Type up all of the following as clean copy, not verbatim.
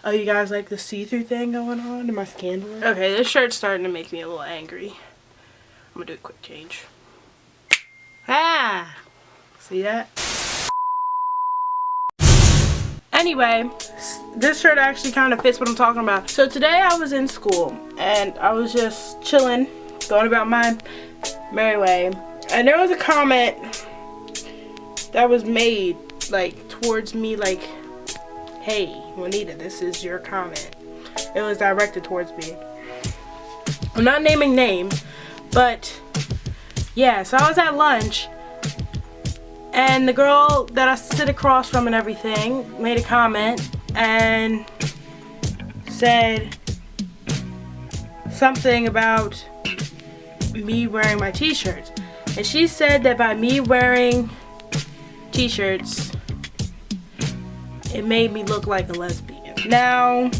Oh, you guys like the see-through thing going on? Am I scandalous? Okay, this shirt's starting to make me a little angry. I'm gonna do a quick change. Ah! See that? Anyway, this shirt actually kind of fits what I'm talking about. So today I was in school and I was just chilling, going about my merry way. And there was a comment that was made, like, towards me, like, hey, Juanita, this is your comment. It was directed towards me. I'm not naming names, but yeah, so I was at lunch and the girl that I sit across from and everything made a comment and said something about me wearing my t-shirts. And she said that by me wearing t-shirts, it made me look like a lesbian. Now,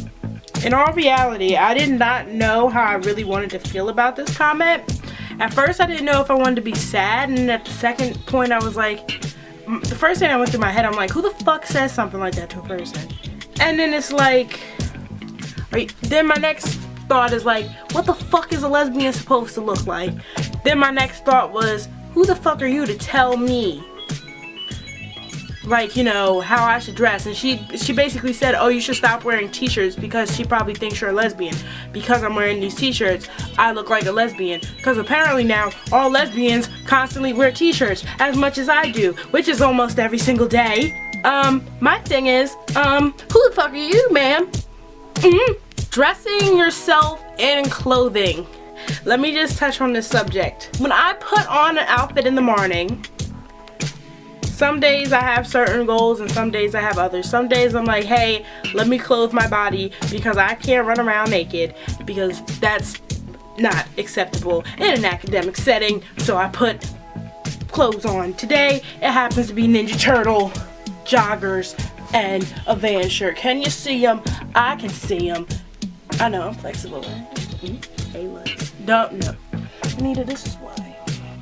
in all reality, I did not know how I really wanted to feel about this comment. At first, I didn't know if I wanted to be sad, and at the second point, I was like, the first thing that went through my head, I'm like, who the fuck says something like that to a person? And then it's like, then my next thought is like, what the fuck is a lesbian supposed to look like? Then my next thought was, who the fuck are you to tell me, like, you know, how I should dress? And she basically said, oh, you should stop wearing t-shirts because she probably thinks you're a lesbian. Because I'm wearing these t-shirts, I look like a lesbian. Because apparently now, all lesbians constantly wear t-shirts as much as I do, which is almost every single day. My thing is, who the fuck are you, ma'am? Dressing yourself in clothing. Let me just touch on this subject. When I put on an outfit in the morning, some days I have certain goals and some days I have others. Some days I'm like, hey, let me clothe my body because I can't run around naked because that's not acceptable in an academic setting. So I put clothes on. Today it happens to be Ninja Turtle joggers and a Vans shirt. Can you see them? I can see them. I know I'm flexible. Hey, look. Don't know. Anita, this is why.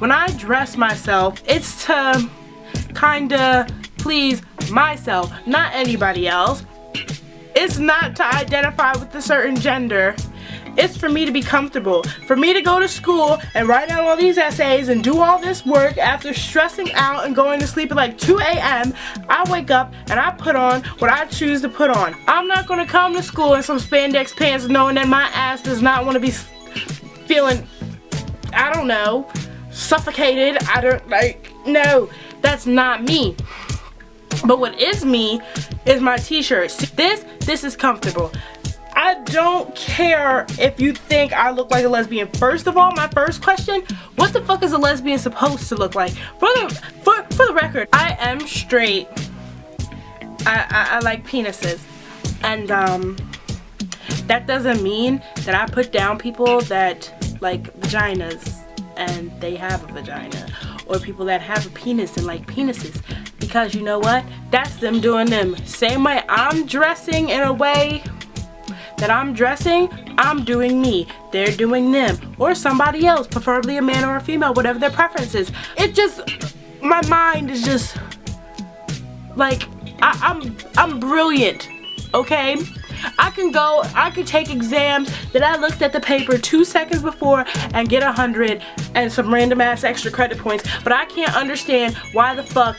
When I dress myself, it's to kinda please myself, not anybody else. It's not to identify with a certain gender. It's for me to be comfortable. For me to go to school and write out all these essays and do all this work after stressing out and going to sleep at like 2 a.m. I wake up and I put on what I choose to put on. I'm not gonna come to school in some spandex pants knowing that my ass does not want to be feeling, I don't know, suffocated. I don't like, no. That's not me. But what is me is my t-shirts. This is comfortable. I don't care if you think I look like a lesbian. First of all, my first question, what the fuck is a lesbian supposed to look like? For the record, I am straight. I like penises. And that doesn't mean that I put down people that like vaginas and they have a vagina, or people that have a penis and like penises, because you know what, that's them doing them. Same way I'm dressing in a way that I'm dressing, I'm doing me, they're doing them, or somebody else, preferably a man or a female, whatever their preference is. It just, my mind is just like, I'm brilliant, okay? I can take exams that I looked at the paper 2 seconds before and get 100 and some random ass extra credit points, but I can't understand why the fuck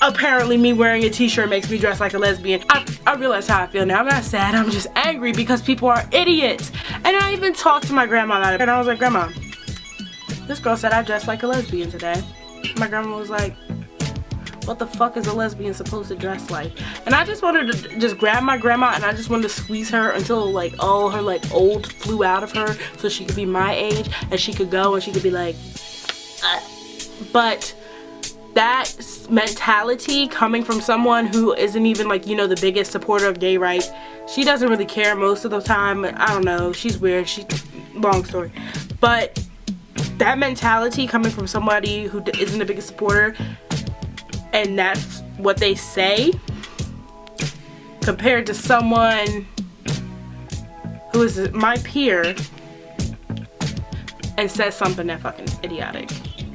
apparently me wearing a t-shirt makes me dress like a lesbian. I realize how I feel now. I'm not sad, I'm just angry because people are idiots. And I even talked to my grandma about it and I was like, Grandma, this girl said I dressed like a lesbian today. My grandma was like, what the fuck is a lesbian supposed to dress like? And I just wanted to just grab my grandma and I just wanted to squeeze her until like all her like old flew out of her so she could be my age and she could go and she could be like, But that mentality coming from someone who isn't even like, you know, the biggest supporter of gay rights, she doesn't really care most of the time. I don't know, she's weird, long story. But that mentality coming from somebody who isn't the biggest supporter, and that's what they say, compared to someone who is my peer and says something that fucking idiotic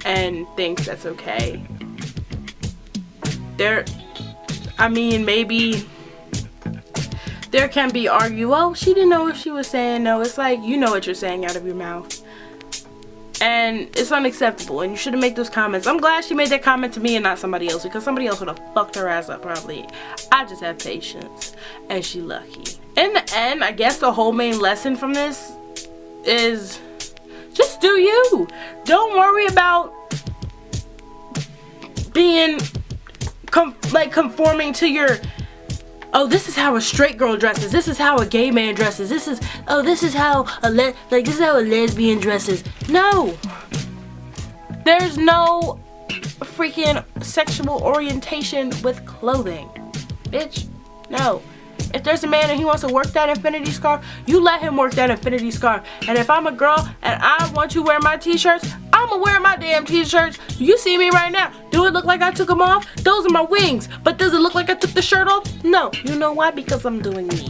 and thinks that's okay. I mean, maybe there can be argue, oh, she didn't know what she was saying. No, it's like, you know what you're saying out of your mouth. And it's unacceptable, and you shouldn't make those comments. I'm glad she made that comment to me and not somebody else, because somebody else would have fucked her ass up probably. I just have patience, and she lucky. In the end, I guess the whole main lesson from this is just do you. Don't worry about being conforming to your, oh, this is how a straight girl dresses, this is how a gay man dresses, this is how this is how a lesbian dresses. No, there's no freaking sexual orientation with clothing, bitch. No. If there's a man and he wants to work that infinity scarf, you let him work that infinity scarf. And if I'm a girl and I want to wear my t-shirts, I'm gonna wear my damn t-shirts. You see me right now. Do it look like I took them off? Those are my wings. But does it look like I took the shirt off? No. You know why? Because I'm doing me.